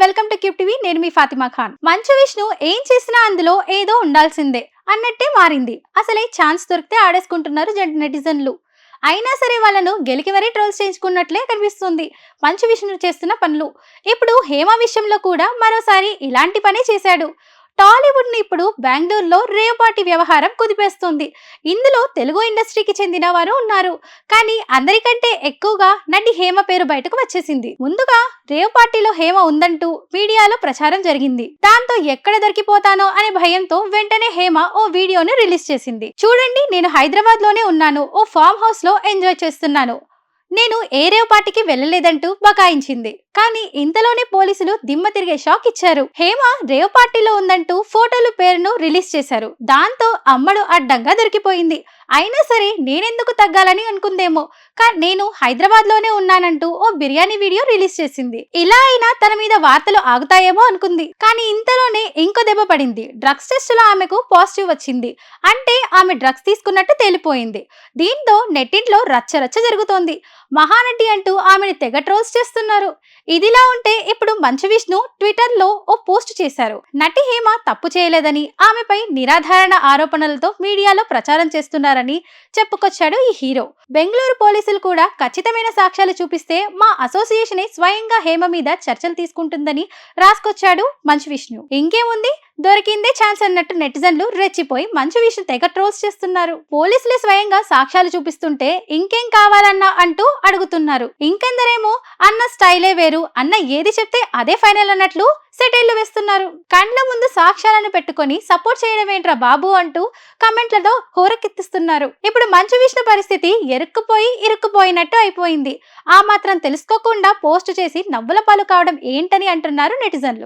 Welcome to cube TV. నేను మీ ఫాతిమా ఖాన్. మంచు విష్ణు ఏం చేసినా అందులో ఏదో ఉండాల్సిందే అన్నట్టే మారింది. అసలే ఛాన్స్ దొరికితే ఆడేసుకుంటున్నారు నెటిజన్లు. అయినా సరే వాళ్ళను గెలికి మరీ ట్రోల్స్ చేయించుకున్నట్లే కనిపిస్తుంది మంచు విష్ణు చేస్తున్న పనులు. ఇప్పుడు హేమ విషయంలో కూడా మరోసారి ఇలాంటి పనే చేశాడు. టాలీవుడ్ ని ఇప్పుడు బెంగళూరులో రేవ్ వ్యవహారం కుదిపేస్తుంది. ఇందులో తెలుగు ఇండస్ట్రీకి చెందిన వారు ఉన్నారు. కానీ అందరికంటే ఎక్కువగా నటి హేమ పేరు బయటకు వచ్చేసింది. ముందుగా రేవ్ పార్టీలో హేమ ఉందంటూ మీడియాలో ప్రచారం జరిగింది. దాంతో ఎక్కడ దొరికిపోతానో అనే భయంతో వెంటనే హేమ ఓ వీడియోను రిలీజ్ చేసింది. చూడండి, నేను హైదరాబాద్ లోనే ఉన్నాను, ఓ ఫామ్ హౌస్ లో ఎంజాయ్ చేస్తున్నాను, నేను ఏ రేవ్ పార్టీకి వెళ్ళలేదంటూ బకాయించింది. కానీ ఇంతలోనే పోలీసులు దిమ్మ తిరిగే షాక్ ఇచ్చారు. హేమ రేవ్ పార్టీలో ఉందంటూ ఫోటోలు పేరును రిలీజ్ చేశారు. దాంతో అమ్మడు అడ్డంగా దొరికిపోయింది. అయినా సరే నేనెందుకు తగ్గాలని అనుకుందేమో, కానీ నేను హైదరాబాద్ లోనే ఉన్నానంటూ ఓ బిర్యానీ వీడియో రిలీజ్ చేసింది. ఇలా అయినా తన మీద వార్తలు ఆగుతాయేమో అనుకుంది. కానీ ఇంతలోనే ఇంకో దెబ్బ పడింది. డ్రగ్స్ టెస్ట్ లో ఆమెకు పాజిటివ్ వచ్చింది. అంటే ఆమె డ్రగ్స్ తీసుకున్నట్టు తేలిపోయింది. దీంతో నెట్టింట్లో రచ్చరచ్చ జరుగుతోంది. మహానటి అంటూ ఆమెను తెగ ట్రోల్స్ చేస్తున్నారు. ఇదిలా ఉంటే ఇప్పుడు మంచు విష్ణు ట్విట్టర్ లో ఓ పోస్ట్ చేశారు. నటి హేమ తప్పు చేయలేదని, ఆమెపై నిరాధారణ ఆరోపణలతో మీడియాలో ప్రచారం చేస్తున్నారని చెప్పుకొచ్చాడు ఈ హీరో. బెంగళూరు పోలీసులు కూడా ఖచ్చితమైన సాక్ష్యాలు చూపిస్తే మా అసోసియేషన్ స్వయంగా హేమ మీద చర్చలు తీసుకుంటుందని రాసుకొచ్చాడు మంచు విష్ణు. ఇంకేముంది, దొరికిందే ఛాన్స్ అన్నట్టు నెటిజన్లు రెచ్చిపోయి మంచు విష్ణు తెగ ట్రోల్స్ చేస్తున్నారు. పోలీసులే స్వయంగా సాక్ష్యాలు చూపిస్తుంటే ఇంకేం కావాలన్నా అంటూ అడుగుతున్నారు. ఇంకెందరేమో అన్న స్టైలే వేరు, అన్న ఏది చెప్తే అదే ఫైనల్ అన్నట్లు సెటైళ్లు వేస్తున్నారు. కండ్ల ముందు సాక్ష్యాలను పెట్టుకొని సపోర్ట్ చేయడం ఏంట్రా బాబు అంటూ కమెంట్లతో హోరెక్కిస్తున్నారు. ఇప్పుడు మంచు విష్ణు పరిస్థితి ఇరుక్కుపోయినట్టు అయిపోయింది. ఆ మాత్రం తెలుసుకోకుండా పోస్ట్ చేసి నవ్వుల పాలు కావడం ఏంటని అంటున్నారు నెటిజన్లు.